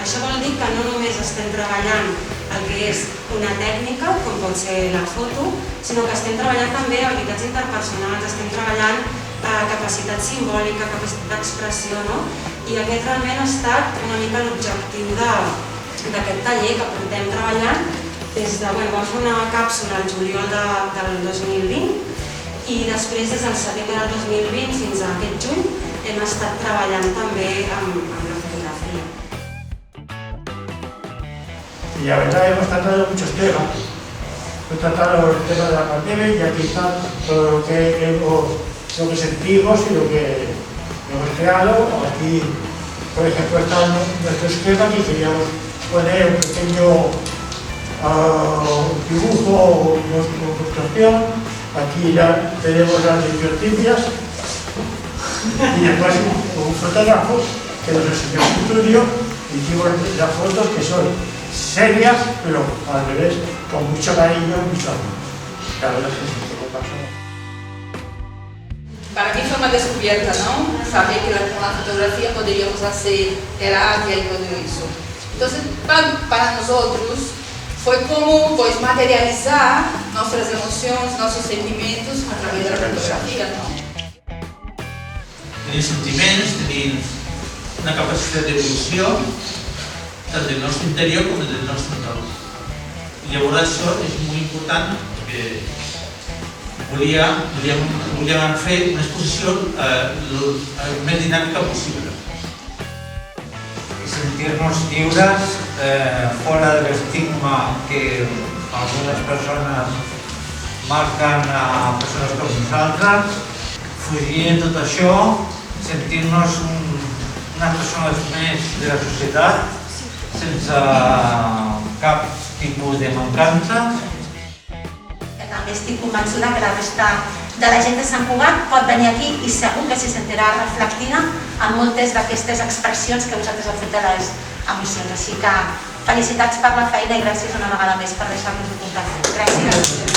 Això vol dir que no només estem treballant el que és una tècnica, com pot ser la foto, sinó que estem treballant també habilitats interpersonals, estem treballant capacitat simbòlica, capacitat d'expressió, no? I aquest realment ha estat una mica l'objectiu d'aquest taller que portem treballant des de... Vam fer una càpsula al juliol del 2020 i després des del setembre del 2020 fins a aquest juny hem estat treballant també amb la fotografía. Y la verdad hemos tratado muchos temas. Hemos tratado el tema de la pandemia y aquí está todo lo que sentimos y lo que hemos creado. Aquí, por ejemplo, está nuestro esquema que queríamos poner un pequeño dibujo o ilustración. Aquí ya tenemos las advertencias y después un fotógrafo que nos enseñó su estudio y hicimos las fotos que son serias, pero al revés, con mucho cariño y mucho amor. La verdad es que sí, ¿qué pasó? Para mí fue una descubierta, ¿no? Saber que con la fotografía podríamos hacer terapia y todo eso. Entonces, para nosotros fue como pues, materializar nuestras emociones, nuestros sentimientos a través de la fotografía, ¿no? Tenim sentiments, tenim una capacitat d'evolució tant del nostre interior com del nostre entorn. I llavors això és molt important perquè volíem fer una exposició el més dinàmica possible. Sentirnos lliures, fora de l'estigma que algunes persones marquen a persones com nosaltres, fugir de tot això, sentir-nos unes persones més de la societat, sense cap tipus de mancança. També estic convençuda que la resta de la gent de Sant Cugat pot venir aquí i segur que s'hi sentirà reflectida en moltes d'aquestes expressions que vosaltres heu fet de les emocions. Així que felicitats per la feina i gràcies una vegada més per deixar-nos-ho compartir. Gràcies.